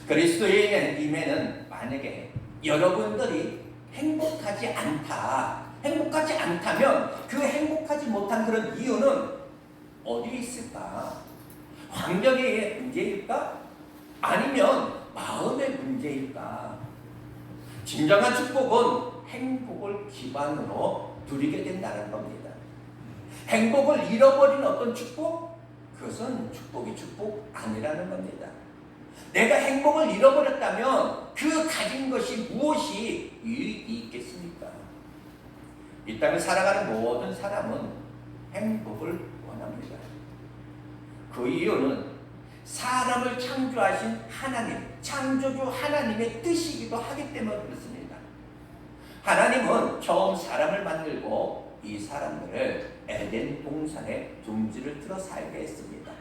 그리스도인임에는 만약에 여러분들이 행복하지 않다면 그 행복하지 못한 그런 이유는 어디에 있을까? 환경의 문제일까? 아니면 마음의 문제일까? 진정한 축복은 행복을 기반으로 누리게 된다는 겁니다. 행복을 잃어버린 어떤 축복? 그것은 축복이 축복 아니라는 겁니다. 내가 행복을 잃어버렸다면 그 가진 것이 무엇이 유익이 있겠습니까? 이 땅을 살아가는 모든 사람은 행복을 원합니다. 그 이유는 사람을 창조하신 하나님, 창조주 하나님의 뜻이기도 하기 때문에 그렇습니다. 하나님은 처음 사람을 만들고 이 사람들을 에덴 동산에 둥지를 틀어 살게 했습니다.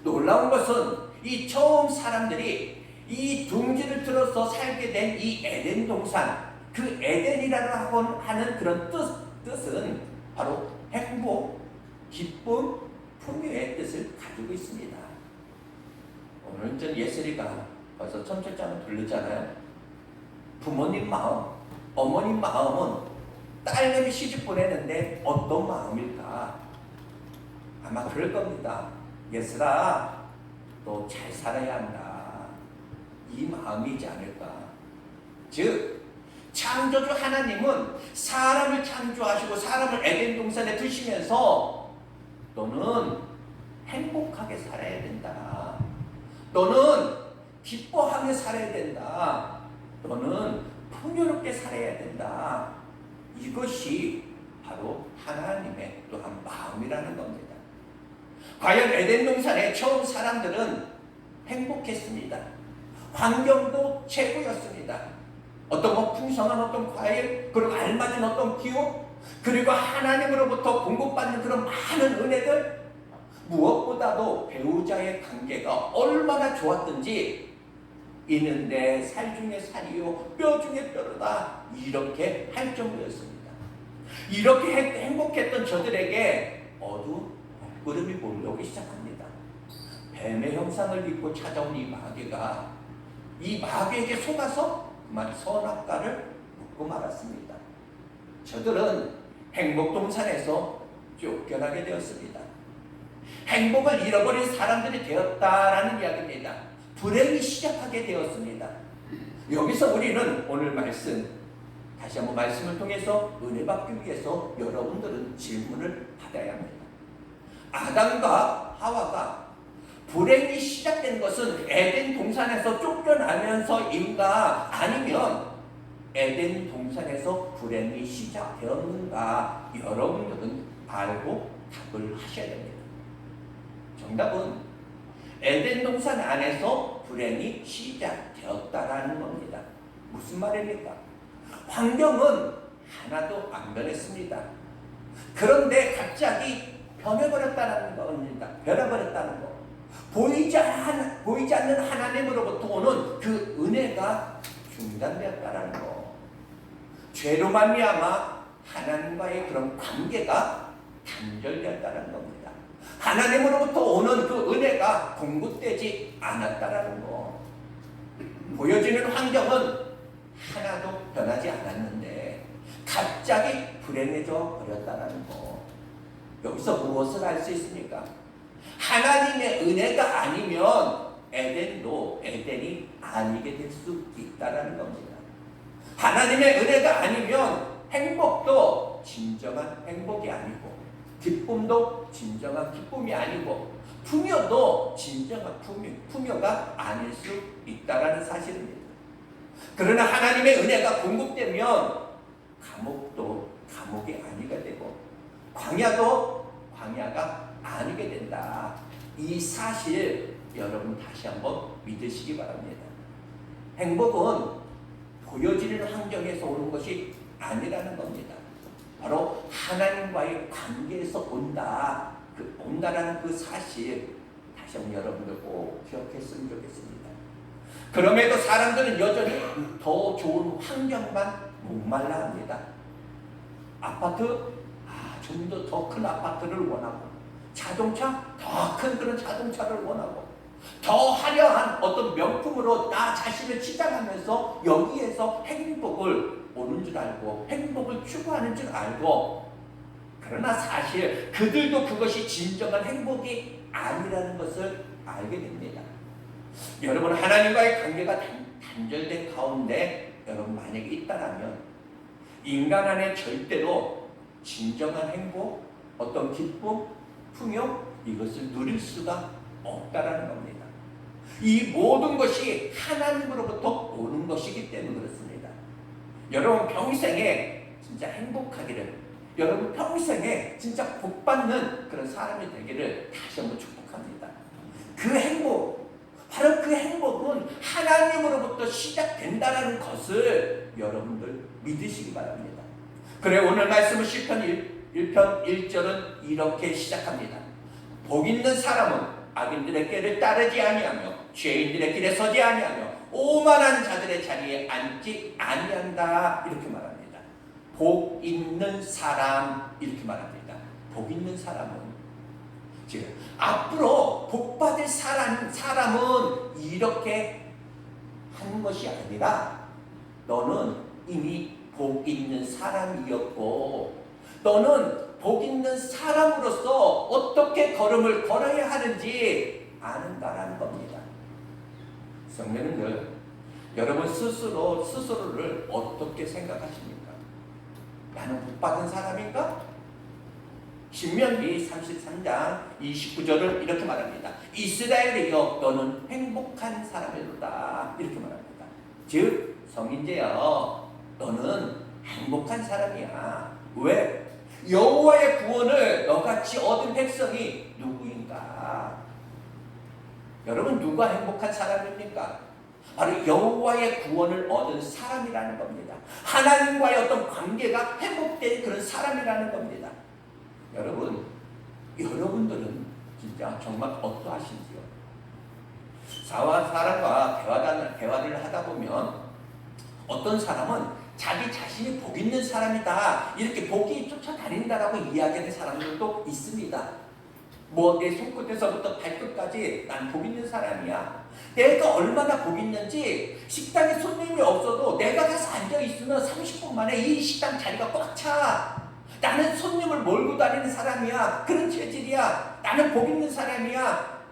놀라운 것은 이 처음 사람들이 이 둥지를 틀어서 살게 된 이 에덴 동산, 그 에덴이라고 하는 그런 뜻은 바로 행복, 기쁨, 풍요의 뜻을 가지고 있습니다. 오늘 전 예슬이가 벌써 첨철장을 돌렸잖아요. 부모님 마음, 어머님 마음은 딸내미 시집 보내는데 어떤 마음일까? 아마 그럴 겁니다. 예슬아, 너 잘 살아야 한다. 이 마음이지 않을까? 즉, 창조주 하나님은 사람을 창조하시고 사람을 에덴 동산에 두시면서 너는 행복하게 살아야 된다. 너는 기뻐하며 살아야 된다. 너는 풍요롭게 살아야 된다. 이것이 바로 하나님의 또한 마음이라는 겁니다. 과연 에덴 동산의 처음 사람들은 행복했습니다. 환경도 최고였습니다. 어떤 풍성한 어떤 과일, 그리고 알맞은 어떤 기후, 그리고 하나님으로부터 공급받는 그런 많은 은혜들, 무엇보다도 배우자의 관계가 얼마나 좋았든지 이는데 살 중에 살이요 뼈 중에 뼈로다 이렇게 할 정도였습니다. 이렇게 행복했던 저들에게 어두운 구름이 몰려오기 시작합니다. 뱀의 형상을 입고 찾아온 이 마귀가 이 마귀에게 속아서 그만 선악과를 먹고 말았습니다. 저들은 행복동산에서 쫓겨나게 되었습니다. 행복을 잃어버린 사람들이 되었다라는 이야기입니다. 불행이 시작하게 되었습니다. 여기서 우리는 오늘 말씀, 다시 한번 말씀을 통해서 은혜 받기 위해서 여러분들은 질문을 받아야 합니다. 아담과 하와가 불행이 시작된 것은 에덴 동산에서 쫓겨나면서인가 아니면 에덴 동산에서 불행이 시작되었는가 여러분들은 알고 답을 하셔야 됩니다. 정답은 에덴 동산 안에서 불행이 시작되었다라는 겁니다. 무슨 말입니까? 환경은 하나도 안 변했습니다. 그런데 갑자기 변해버렸다는 겁니다. 변해버렸다는 거. 보이지 않는 하나님으로부터 오는 그 은혜가 중단되었다는 거. 죄로 말미암아 하나님과의 그런 관계가 단절되었다는 겁니다. 하나님으로부터 오는 그 은혜가 공급되지 않았다는 거. 보여지는 환경은 하나도 변하지 않았는데 갑자기 불행해져 버렸다는 거. 여기서 무엇을 알 수 있습니까? 하나님의 은혜가 아니면 에덴도 에덴이 아니게 될 수 있다는 겁니다. 하나님의 은혜가 아니면 행복도 진정한 행복이 아니고 기쁨도 진정한 기쁨이 아니고 풍요도 진정한 풍요가 아닐 수 있다는 사실입니다. 그러나 하나님의 은혜가 공급되면 감옥도 감옥이 아니게 되고 광야도 광야가 아니게 된다. 이 사실 여러분 다시 한번 믿으시기 바랍니다. 행복은 보여지는 환경에서 오는 것이 아니라는 겁니다. 바로 하나님과의 관계에서 온다라는 그 사실 다시 한번 여러분들 꼭 기억했으면 좋겠습니다. 그럼에도 사람들은 여전히 더 좋은 환경만 목말라 합니다. 아파트, 좀 더 큰 아파트를 원하고 자동차, 더 큰 그런 자동차를 원하고 더 화려한 어떤 명품으로 나 자신을 치장하면서 여기에서 행복을 오는 줄 알고 행복을 추구하는 줄 알고, 그러나 사실 그들도 그것이 진정한 행복이 아니라는 것을 알게 됩니다. 여러분, 하나님과의 관계가 단절된 가운데 여러분 만약에 있다라면 인간 안에 절대로 진정한 행복, 어떤 기쁨, 풍요, 이것을 누릴 수가 없다라는 겁니다. 이 모든 것이 하나님으로부터 오는 것이기 때문에 그렇습니다. 여러분 평생에 진짜 행복하기를, 여러분 평생에 진짜 복받는 그런 사람이 되기를 다시 한번 축복합니다. 그 행복, 바로 그 행복은 하나님으로부터 시작된다는 것을 여러분들 믿으시기 바랍니다. 그래, 오늘 말씀은 시편 1편 1절은 이렇게 시작합니다. 복 있는 사람은 악인들의 길을 따르지 아니하며 죄인들의 길에 서지 아니하며 오만한 자들의 자리에 앉지 아니한다, 이렇게 말합니다. 복 있는 사람, 이렇게 말합니다. 복 있는 사람은 지금 앞으로 복 받을 사람은 이렇게 하는 것이 아니라 너는 이미 복 있는 사람이었고, 너는 복 있는 사람으로서 어떻게 걸음을 걸어야 하는지 아는다라는 겁니다. 성도님들, 여러분 스스로를 어떻게 생각하십니까? 나는 복 받은 사람인가? 신명기 33장 29절을 이렇게 말합니다. 이스라엘이여 너는 행복한 사람이로다, 이렇게 말합니다. 즉 성인재여 너는 행복한 사람이야. 왜? 여호와의 구원을 너같이 얻은 백성이 누구인가? 여러분, 누가 행복한 사람입니까? 바로 여호와의 구원을 얻은 사람이라는 겁니다. 하나님과의 어떤 관계가 회복된 그런 사람이라는 겁니다. 여러분들은 진짜 정말 어떠하신지요? 사람과 대화를 하다 보면 어떤 사람은 자기 자신이 복 있는 사람이다, 이렇게 복이 쫓아다닌다라고 이야기하는 사람들도 있습니다. 내 손끝에서부터 발끝까지 난 복 있는 사람이야. 내가 얼마나 복 있는지 식당에 손님이 없어도 내가 가서 앉아있으면 30분 만에 이 식당 자리가 꽉 차. 나는 손님을 몰고 다니는 사람이야. 그런 체질이야. 나는 복 있는 사람이야.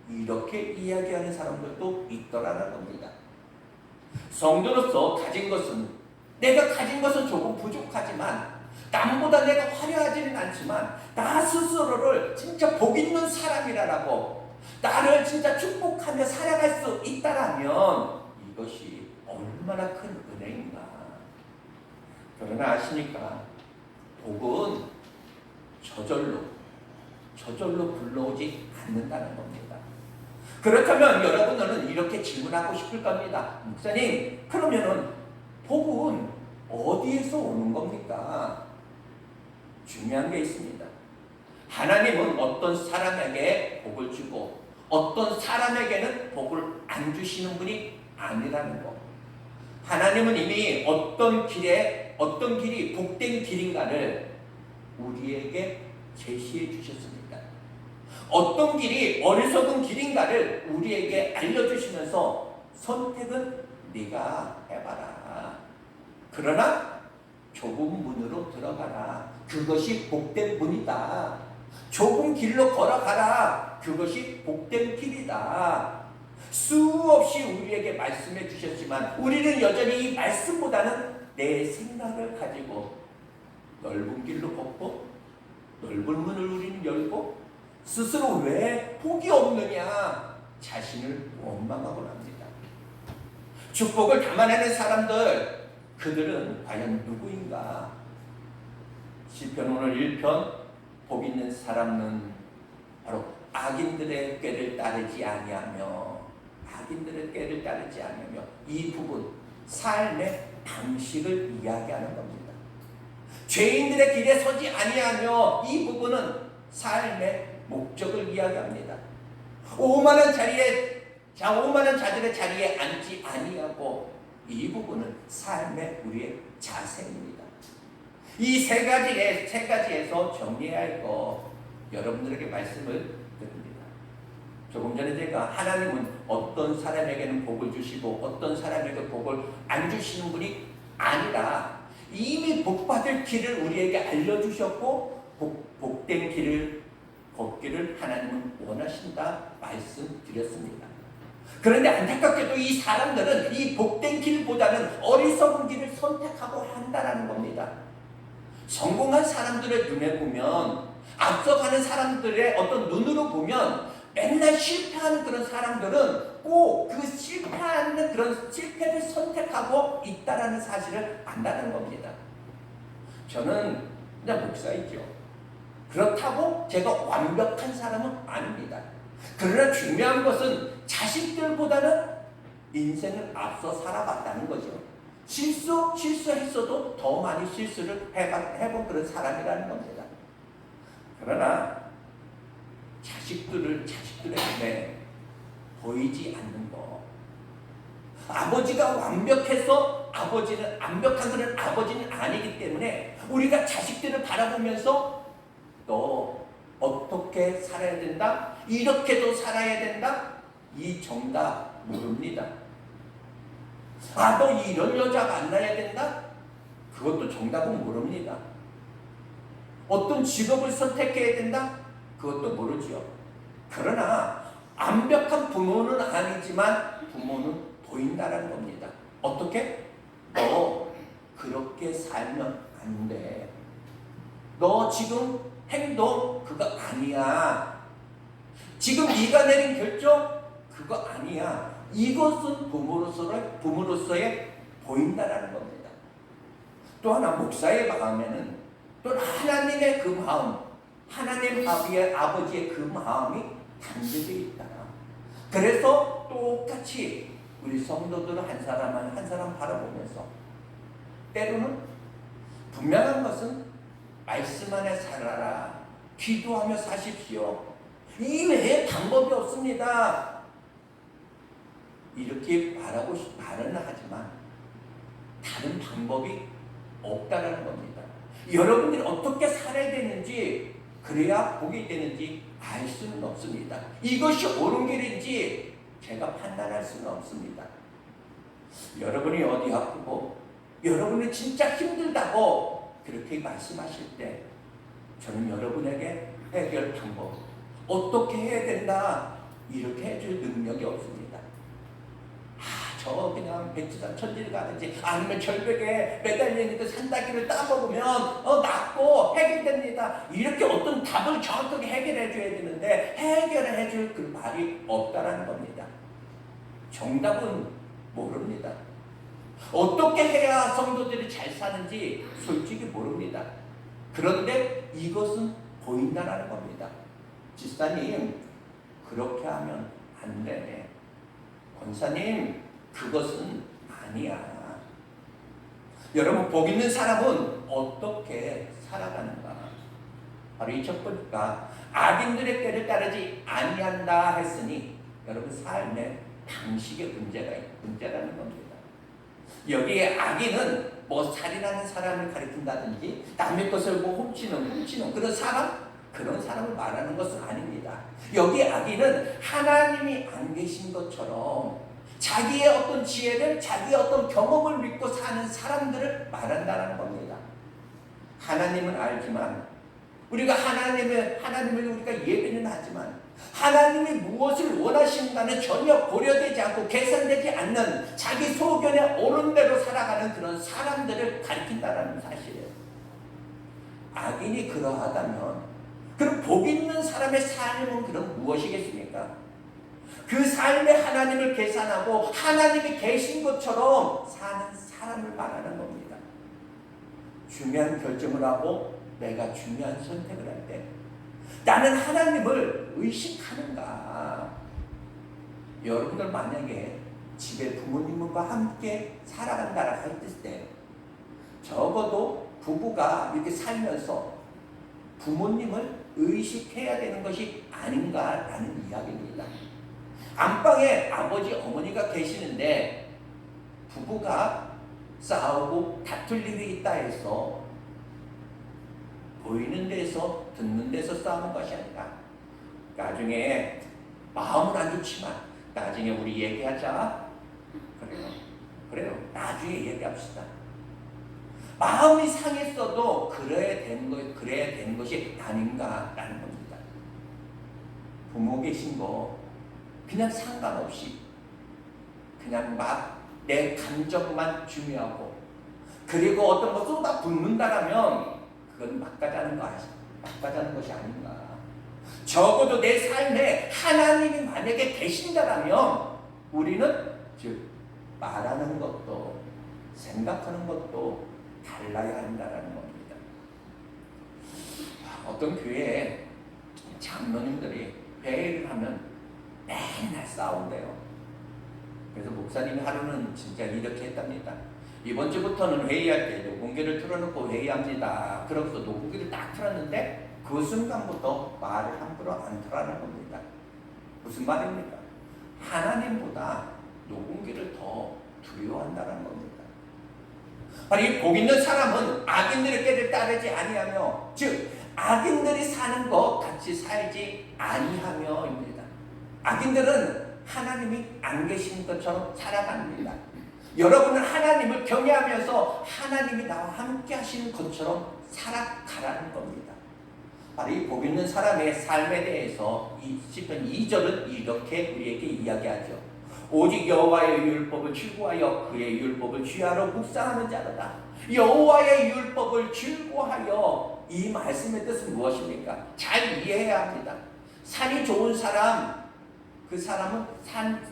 이렇게 이야기하는 사람들도 있더라는 겁니다. 성도로서 내가 가진 것은 조금 부족하지만, 남보다 내가 화려하지는 않지만 나 스스로를 진짜 복 있는 사람이라고, 나를 진짜 축복하며 살아갈 수 있다라면 이것이 얼마나 큰 은혜인가. 그러나 아십니까? 복은 저절로 불러오지 않는다는 겁니다. 그렇다면 여러분들은 이렇게 질문하고 싶을 겁니다. 목사님, 그러면은 복은 어디에서 오는 겁니까? 중요한 게 있습니다. 하나님은 어떤 사람에게 복을 주고 어떤 사람에게는 복을 안 주시는 분이 아니라는 거. 하나님은 이미 어떤 길이 복된 길인가를 우리에게 제시해 주셨습니다. 어떤 길이 어리석은 길인가를 우리에게 알려주시면서 선택은 네가 해봐라. 그러나 좁은 문으로 들어가라. 그것이 복된 문이다. 좁은 길로 걸어가라. 그것이 복된 길이다. 수없이 우리에게 말씀해 주셨지만 우리는 여전히 이 말씀보다는 내 생각을 가지고 넓은 길로 걷고 넓은 문을 우리는 열고 스스로 왜 복이 없느냐 자신을 원망하고 합니다. 축복을 담아내는 사람들, 그들은 과연 누구인가? 시편 오늘 1편 복 있는 사람은 바로 악인들의 꾀를 따르지 아니하며 이 부분 삶의 방식을 이야기하는 겁니다. 죄인들의 길에 서지 아니하며 이 부분은 삶의 목적을 이야기합니다. 오만한 자들의 자리에 앉지 아니하고 이 부분은 삶의 우리의 자세입니다. 이 세 가지에서 정리해야 할 거 여러분들에게 말씀을 드립니다. 조금 전에 제가 하나님은 어떤 사람에게는 복을 주시고 어떤 사람에게 복을 안 주시는 분이 아니라 이미 복받을 길을 우리에게 알려주셨고 복된 길을 걷기를 하나님은 원하신다 말씀드렸습니다. 그런데 안타깝게도 이 사람들은 이 복된 길보다는 어리석은 길을 선택하고 한다는 겁니다. 성공한 사람들의 눈에 보면, 앞서가는 사람들의 어떤 눈으로 보면 맨날 실패하는 그런 사람들은 꼭 그 실패하는 그런 실패를 선택하고 있다라는 사실을 안다는 겁니다. 저는 그냥 목사이죠. 그렇다고 제가 완벽한 사람은 아닙니다. 그러나 중요한 것은 자식들보다는 인생을 앞서 살아갔다는 거죠. 실수했어도 더 많이 실수를 해본 그런 사람이라는 겁니다. 그러나 자식들의 눈에 보이지 않는 거. 아버지가 완벽해서 완벽한 그런 아버지는 아니기 때문에 우리가 자식들을 바라보면서 너 어떻게 살아야 된다? 이렇게도 살아야 된다? 이 정답 모릅니다. 너 이런 여자 만나야 된다? 그것도 정답은 모릅니다. 어떤 직업을 선택해야 된다? 그것도 모르죠. 그러나 완벽한 부모는 아니지만 부모는 보인다는 겁니다. 어떻게? 너 그렇게 살면 안 돼. 너 지금 행동 그거 아니야. 지금 네가 내린 결정 그거 아니야. 이것은 부모로서의 보인다라는 겁니다. 또 하나 목사의 마음에는 또 하나님의 그 마음, 하나님 아버지의 그 마음이 담겨져 있다. 그래서 똑같이 우리 성도들은 한 사람 바라보면서 때로는 분명한 것은 말씀 안에 살아라. 기도하며 사십시오. 이 외에 방법이 없습니다. 이렇게 말은 하지만 다른 방법이 없다라는 겁니다. 여러분들이 어떻게 살아야 되는지, 그래야 복이 되는지 알 수는 없습니다. 이것이 옳은 길인지 제가 판단할 수는 없습니다. 여러분이 어디 아프고 여러분이 진짜 힘들다고 그렇게 말씀하실 때 저는 여러분에게 해결 방법, 어떻게 해야 된다 이렇게 해줄 능력이 없습니다. 저 그냥 백두산 천지를 가든지 아니면 절벽에 매달려 있는 그 산다기를 따먹으면 낫고 해결됩니다. 이렇게 어떤 답을 정확하게 해결해 줘야 되는데 해결을 해줄 그 말이 없다라는 겁니다. 정답은 모릅니다. 어떻게 해야 성도들이 잘 사는지 솔직히 모릅니다. 그런데 이것은 보인다라는 겁니다. 집사님 그렇게 하면 안 돼. 권사님 그것은 아니야. 여러분 복 있는 사람은 어떻게 살아가는가? 바로 이 첫 번째가 악인들의 꾀를 따르지 아니한다 했으니 여러분 삶의 방식의 문제라는 겁니다. 여기에 악인은 뭐 살인하는 사람을 가리킨다든지 남의 것을 뭐 훔치는 그런 사람을 말하는 것은 아닙니다. 여기 악인은 하나님이 안 계신 것처럼 자기의 어떤 지혜를, 자기의 어떤 경험을 믿고 사는 사람들을 말한다는 겁니다. 하나님은 알지만 우리가 하나님을 우리가 예배는 하지만 하나님이 무엇을 원하시는가는 전혀 고려되지 않고 계산되지 않는 자기 소견에 옳은 대로 살아가는 그런 사람들을 가리킨다는 사실이에요. 악인이 그러하다면 그럼 복 있는 사람의 삶은 그럼 무엇이겠습니까? 그 삶에 하나님을 계산하고 하나님이 계신 것처럼 사는 사람을 말하는 겁니다. 중요한 결정을 하고 내가 중요한 선택을 할 때 나는 하나님을 의식하는가? 여러분들 만약에 집에 부모님과 함께 살아간다라고 했을 때 적어도 부부가 이렇게 살면서 부모님을 의식해야 되는 것이 아닌가라는 이야기입니다. 안방에 아버지 어머니가 계시는데 부부가 싸우고 다툴 일이 있다 해서 보이는 데서 듣는 데서 싸우는 것이 아니라 나중에 마음은 안 좋지만 나중에 우리 얘기하자. 그래요. 나중에 얘기합시다. 마음이 상했어도 그래야 되는 것이 아닌가라는 겁니다. 부모 계신 거 그냥 상관없이 그냥 막 내 감정만 중요하고 그리고 어떤 거 쏟아붓는다라면 그건 막가자는 것이 아닌가. 적어도 내 삶에 하나님이 만약에 계신다라면 우리는 즉 말하는 것도 생각하는 것도 달라야 한다라는 겁니다. 어떤 교회에 장로님들이 회의를 하면 맨날 싸운대요. 그래서 목사님이 하루는 진짜 이렇게 했답니다. 이번 주부터는 회의할 때 녹음기를 틀어놓고 회의합니다. 그러고서 녹음기를 딱 틀었는데 그 순간부터 말을 함부로 안 틀어라는 겁니다. 무슨 말입니까? 하나님보다 녹음기를 더 두려워한다는 겁니다. 바로 이 복 있는 사람은 악인들의 꾀를 따르지 아니하며 즉 악인들이 사는 것 같이 살지 아니하며입니다. 악인들은 하나님이 안 계신 것처럼 살아갑니다. 여러분은 하나님을 경외하면서 하나님이 나와 함께 하시는 것처럼 살아가라는 겁니다. 바로 이 복 있는 사람의 삶에 대해서 이 시편 2절은 이렇게 우리에게 이야기하죠. 오직 여호와의 율법을 즐거워하여 그의 율법을 주야로 묵상하는 자로다. 여호와의 율법을 즐거워하여 이 말씀의 뜻은 무엇입니까? 잘 이해해야 합니다. 산이 좋은 사람, 그 사람은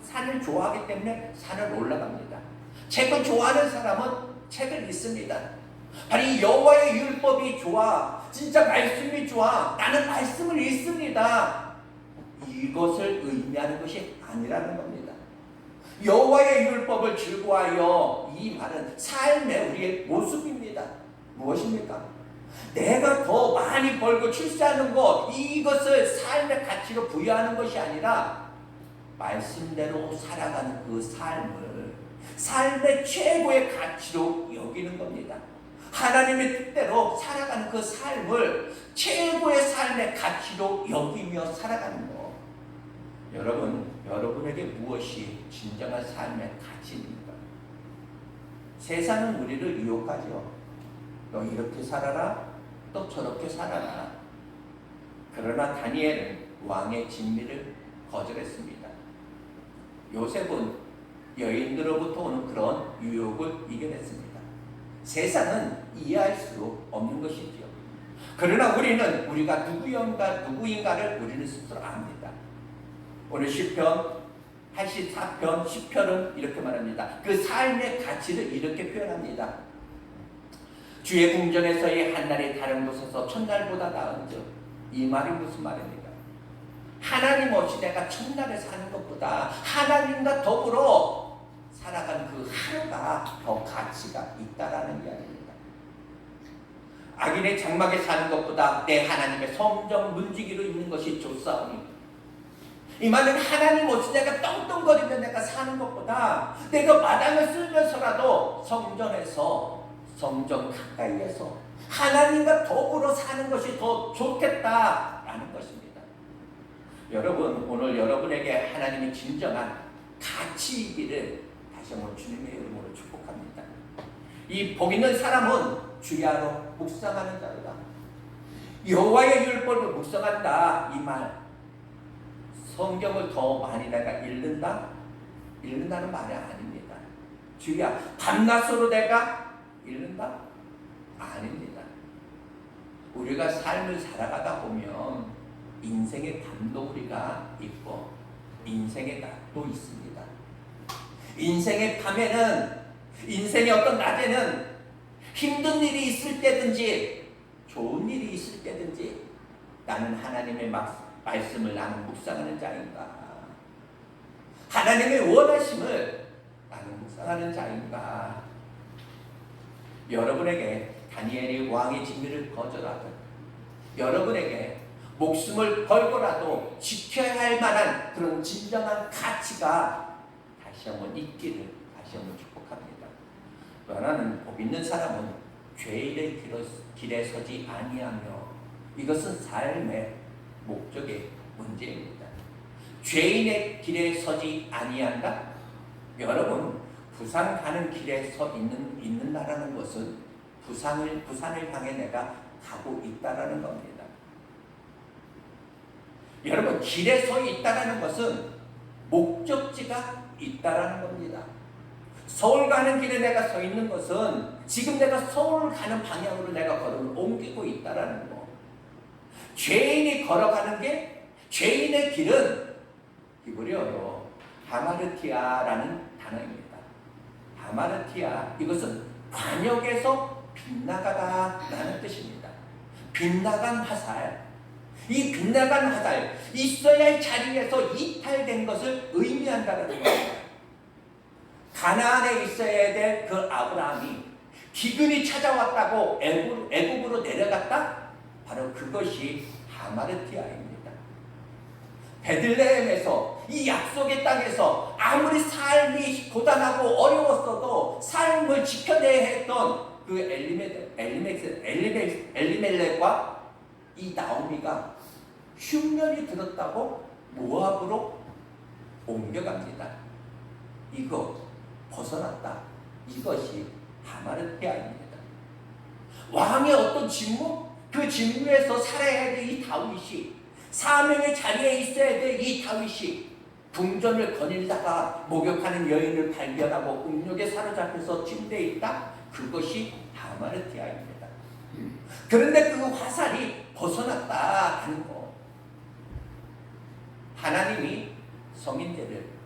산을 좋아하기 때문에 산을 올라갑니다. 책을 좋아하는 사람은 책을 읽습니다. 바로 이 여호와의 율법이 좋아, 진짜 말씀이 좋아, 나는 말씀을 읽습니다. 이것을 의미하는 것이 아니라는 겁니다. 여호와의 율법을 즐거워하여 이 말은 삶의 우리의 모습입니다. 무엇입니까? 내가 더 많이 벌고 출세하는 것, 이것을 삶의 가치로 부여하는 것이 아니라 말씀대로 살아가는 그 삶을 삶의 최고의 가치로 여기는 겁니다. 하나님의 뜻대로 살아가는 그 삶을 최고의 삶의 가치로 여기며 살아가는 것. 여러분에게 무엇이 진정한 삶의 가치입니까? 세상은 우리를 유혹하죠. 너 이렇게 살아라, 또 저렇게 살아라. 그러나 다니엘은 왕의 진미를 거절했습니다. 요셉은 여인들로부터 오는 그런 유혹을 이겨냈습니다. 세상은 이해할 수 없는 것이지요. 그러나 우리는 우리가 누구인가를 우리는 스스로 압니다. 오늘 시편 84편 10편은 이렇게 말합니다. 그 삶의 가치를 이렇게 표현합니다. 주의 궁전에서의 한날이 다른 곳에서 첫날보다 나은즉. 이 말이 무슨 말입니까? 하나님 없이 내가 첫날에 사는 것보다 하나님과 더불어 살아가는 그 하루가 더 가치가 있다라는 이야기입니다. 악인의 장막에 사는 것보다 내 하나님의 성전 문지기로 있는 것이 좋사오니, 이 말은 하나님 없이 내가 떵떵거리며 내가 사는 것보다 내가 마당을 쓸면서라도 성전 가까이에서 하나님과 더불어 사는 것이 더 좋겠다라는 것입니다. 여러분, 오늘 여러분에게 하나님의 진정한 가치이기를 다시 한번 주님의 이름으로 축복합니다. 이 복 있는 사람은 주야로 묵상하는 자로다. 여호와의 율법을 묵상한다. 이 말, 성경을 더 많이 내가 읽는다는 말이 아닙니다. 주야, 밤낮으로 내가 읽는다? 아닙니다. 우리가 삶을 살아가다 보면 인생의 밤도 우리가 있고 인생의 낮도 있습니다. 인생의 밤에는, 인생의 어떤 낮에는 힘든 일이 있을 때든지 좋은 일이 있을 때든지 나는 하나님의 말씀을 나는 묵상하는 자인가, 하나님의 원하심을 나는 묵상하는 자인가. 여러분에게 다니엘이 왕의 진미를 거절하듯 여러분에게 목숨을 걸고라도 지켜야 할 만한 그런 진정한 가치가 다시 한번 있기를 다시 한번 축복합니다. 또 하나는 복 있는 사람은 죄의 길에 서지 아니하며, 이것은 삶의 목적의 문제입니다. 죄인의 길에 서지 아니한다. 여러분, 부산 가는 길에 서 있는다라는 것은 부산을 향해 내가 가고 있다라는 겁니다. 여러분, 길에 서 있다라는 것은 목적지가 있다라는 겁니다. 서울 가는 길에 내가 서 있는 것은 지금 내가 서울 가는 방향으로 내가 걸음을 옮기고 있다라는 거. 죄인이 걸어가는 게, 죄인의 길은 히브리어로 하마르티아라는 단어입니다. 하마르티아, 이것은 관역에서 빗나가다라는 뜻입니다. 빗나간 화살, 이 빗나간 화살, 있어야 할 자리에서 이탈된 것을 의미한다는 겁니다. 가나안에 있어야 될 그 아브라함이 기근이 찾아왔다고 애굽으로 내려갔다? 바로 그것이 하마르티아입니다. 베들레헴에서, 이 약속의 땅에서 아무리 삶이 고단하고 어려웠어도 삶을 지켜내야 했던 그 엘리멜렉과 이 나오미가 흉년이 들었다고 모압으로 옮겨갑니다. 이거 벗어났다. 이것이 하마르티아입니다. 왕의 어떤 직무? 그 직무에서 살아야 될 이 다윗이, 사명의 자리에 있어야 될 이 다윗이 궁전을 거닐다가 목욕하는 여인을 발견하고 음욕에 사로잡혀서 침대에 있다? 그것이 하마르티아입니다. 그런데 그 화살이 벗어났다 하는 거. 하나님이 성인들을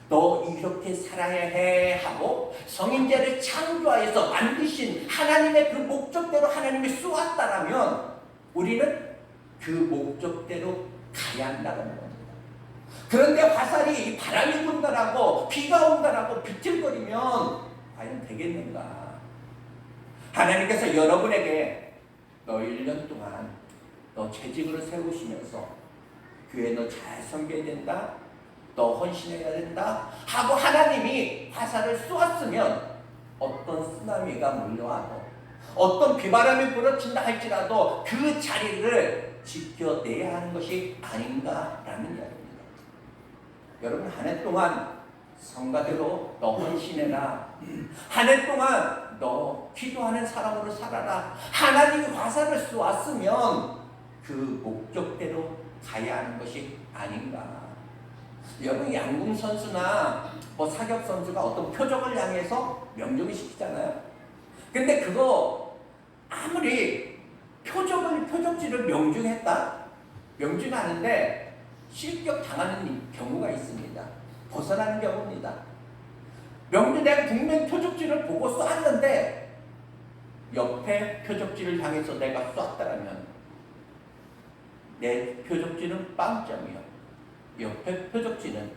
너 이렇게 살아야 해 하고 성인제를 창조하여서 만드신 하나님의 그 목적대로 하나님이 쏘았다라면 우리는 그 목적대로 가야 한다는 겁니다. 그런데 화살이 바람이 분다라고 비가 온다라고 비틀거리면 과연 되겠는가? 하나님께서 여러분에게 너 1년 동안 너 재직으로 세우시면서 교회 너 잘 섬겨야 된다, 너 헌신해야 된다 하고 하나님이 화살을 쏘았으면 어떤 쓰나미가 몰려와도 어떤 비바람이 불어친다 할지라도 그 자리를 지켜내야 하는 것이 아닌가라는 이야기입니다. 여러분, 한 해 동안 성가대로 너 헌신해라, 한 해 동안 너 기도하는 사람으로 살아라, 하나님이 화살을 쏘았으면 그 목적대로 가야 하는 것이 아닌가. 여러분, 양궁 선수나 사격 선수가 어떤 표적을 향해서 명중을 시키잖아요. 근데 그거 아무리 표적지를 명중했다? 명중하는데 실격 당하는 경우가 있습니다. 벗어나는 경우입니다. 내가 분명 표적지를 보고 쐈는데 옆에 표적지를 향해서 내가 쐈다라면 내 표적지는 빵점이요, 옆에 표적지는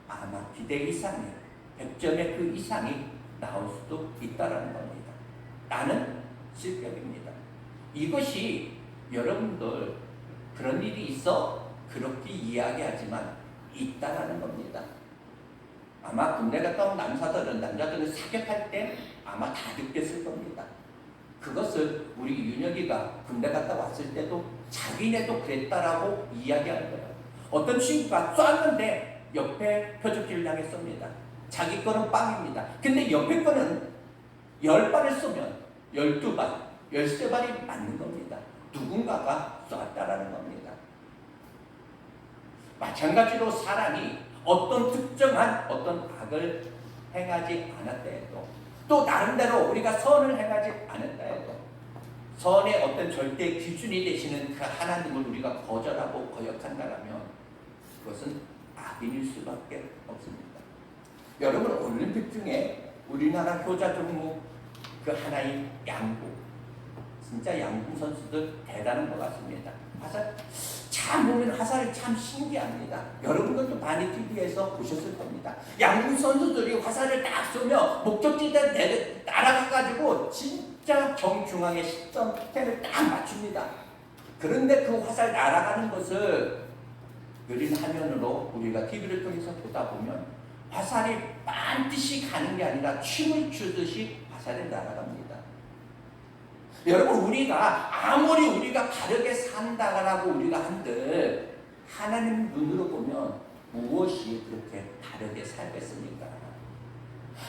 아마 기대 이상의 100점의 그 이상이 나올 수도 있다는 겁니다. 나는 실격입니다. 이것이 여러분들 그런 일이 있어? 그렇게 이야기하지만 있다라는 겁니다. 아마 군대 갔다 온 남자들은 사격할 때 아마 다 느꼈을 겁니다. 그것을 우리 윤혁이가 군대 갔다 왔을 때도 자기네도 그랬다라고 이야기할 거예요. 어떤 친구가 쐈는데 옆에 표적지를 향해 쏩니다. 자기 거는 빵입니다. 근데 옆에 거는 10발을 쏘면 12발, 13발이 맞는 겁니다. 누군가가 쐈다라는 겁니다. 마찬가지로 사람이 어떤 특정한 어떤 악을 행하지 않았다 해도, 또 나름대로 우리가 선을 행하지 않았다 해도 선의 어떤 절대 기준이 되시는 그 하나님을 우리가 거절하고 거역한다면 그것은 악인일 수밖에 없습니다. 여러분, 올림픽 중에 우리나라 효자 종목 그 하나인 양궁, 진짜 양궁 선수들 대단한 것 같습니다. 화살 참 보면 화살이 참 신기합니다. 여러분들도 많이 TV에서 보셨을 겁니다. 양궁 선수들이 화살을 딱 쏘면 목적지에 날아가가지고 진짜 정중앙에 10점대를 딱 맞춥니다. 그런데 그 화살 날아가는 것을 느린 화면으로 우리가 TV를 통해서 보다 보면 화살이 반드시 가는 게 아니라 춤을 추듯이 화살이 날아갑니다. 여러분, 우리가 아무리 우리가 바르게 산다라고 우리가 한들 하나님 눈으로 보면 무엇이 그렇게 다르게 살겠습니까?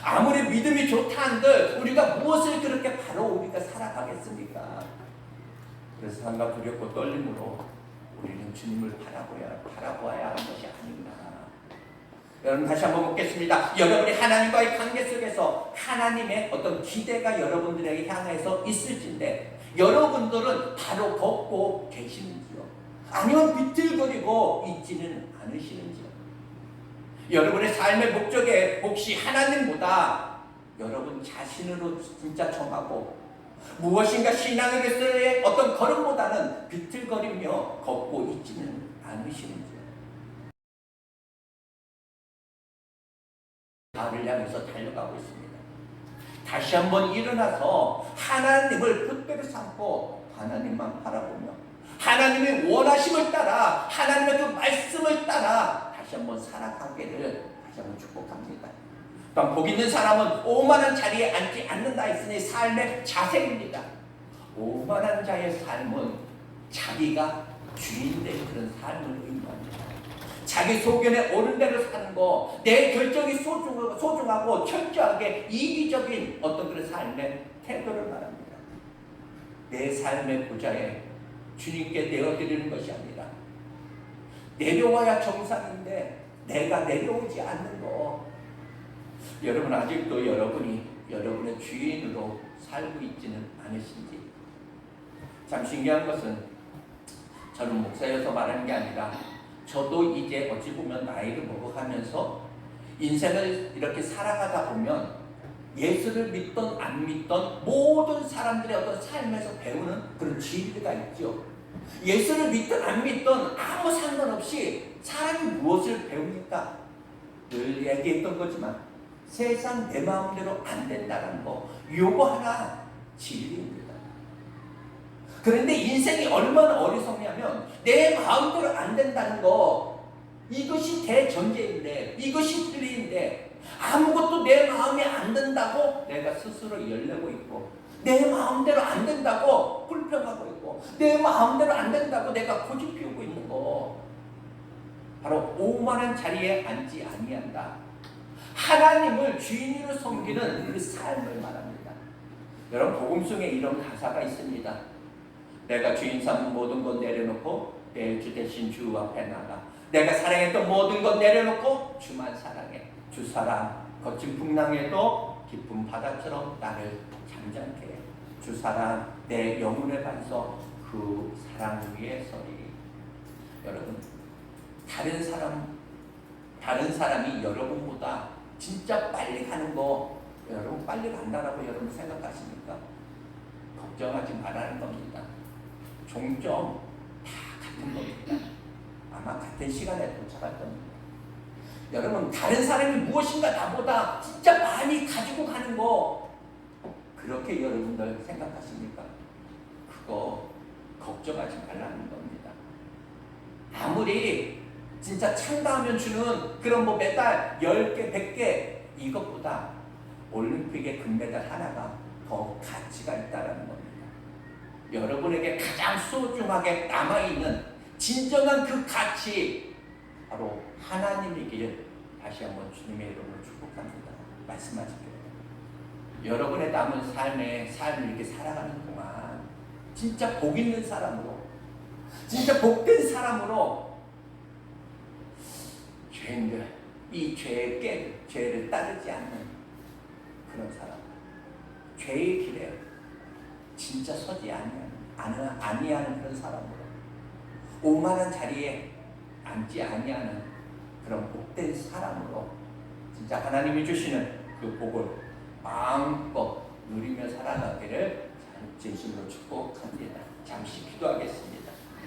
아무리 믿음이 좋다 한들 우리가 무엇을 그렇게 바로 우리가 살아가겠습니까? 그래서 한가 두렵고 떨림으로 우리는 주님을 바라보아야 하는 것이 아닌가. 여러분 다시 한번 묻겠습니다. 여러분이 하나님과의 관계 속에서 하나님의 어떤 기대가 여러분들에게 향해서 있을진데 여러분들은 바로 걷고 계시는지요? 아니면 비틀거리고 있지는 않으시는지요? 여러분의 삶의 목적에 혹시 하나님보다 여러분 자신으로 진짜 정하고 무엇인가 신앙에서의 어떤 걸음보다는 비틀거리며 걷고 있지는 않으시는지요? 나를 향해서 달려가고 있습니다. 다시 한번 일어나서 하나님을 붙들어 삼고 하나님만 바라보며 하나님의 원하심을 따라 하나님의 그 말씀을 따라 다시 한번 살아가기를 다시 한번 축복합니다. 또한 복 있는 사람은 오만한 자리에 앉지 않는다 했으니 삶의 자세입니다. 오만한 자의 삶은 자기가 주인된 그런 삶을 의미합니다. 자기 소견에 옳은 대로 사는 거, 내 결정이 소중하고 철저하게 이기적인 어떤 그런 삶의 태도를 말합니다. 내 삶의 보좌에 주님께 내어드리는 것이 아니라 내려와야 정상인데 내가 내려오지 않는 거. 여러분 아직도 여러분이 여러분의 주인으로 살고 있지는 않으신지. 참 신기한 것은 저는 목사여서 말하는 게 아니라 저도 이제 어찌 보면 나이를 먹어가면서 인생을 이렇게 살아가다 보면 예수를 믿던 안 믿던 모든 사람들의 어떤 삶에서 배우는 그런 진리가 있죠. 예수를 믿든 안 믿든 아무 상관없이 사람이 무엇을 배웁니까? 늘 얘기했던 거지만 세상 내 마음대로 안 된다는 거, 요거 하나 진리입니다. 그런데 인생이 얼마나 어리석냐면 내 마음대로 안 된다는 거, 이것이 대전제인데, 이것이 진리인데 아무것도 내 마음에 안 든다고 내가 스스로 열내고 있고, 내 마음대로 안 된다고 불평하고 있고, 내 마음대로 안 된다고 내가 고집 피우고 있는 거, 바로 오만한 자리에 앉지 아니한다. 하나님을 주인으로 섬기는 그 삶을 말합니다. 여러분 복음성에 이런 가사가 있습니다. 내가 주인 삼은 모든 것 내려놓고 내 주 대신 주 앞에 나가. 내가 사랑했던 모든 것 내려놓고 주만 사랑해. 주 사랑 거친 풍랑에도 깊은 바다처럼 나를 잠잠케 해. 주 사랑 내 영혼의 반석 그 사랑 위에 서리. 여러분 다른 사람이 여러분보다 진짜 빨리 가는 거 여러분 빨리 간다라고 여러분 생각하십니까? 걱정하지 말라는 겁니다. 종점 다 같은 겁니다. 아마 같은 시간에 도착할 겁니다. 여러분 다른 사람이 무엇인가 나보다 진짜 많이 가지고 가는 거 그렇게 여러분들 생각하십니까? 그거 걱정하지 말라는 겁니다. 아무리 진짜 찬다하면 주는 그런 뭐 메달 10개, 100개 이것보다 올림픽의 금메달 하나가 더 가치가 있다는 겁니다. 여러분에게 가장 소중하게 남아있는 진정한 그 가치 바로 하나님이기를 다시 한번 주님의 이름으로 축복합니다. 말씀하실게요. 여러분의 남은 삶을 이렇게 살아가는 동안 진짜 복 있는 사람으로, 진짜 복된 사람으로 죄인들, 이 죄의 깨, 죄를 따르지 않는 그런 사람, 죄의 길에 진짜 서지 아니하는 그런 사람으로, 오만한 자리에 앉지 아니하는 그런 복된 사람으로 진짜 하나님이 주시는 그 복을 마음껏 누리며 살아가기를 진심으로 축복합니다. 잠시 기도하겠습니다.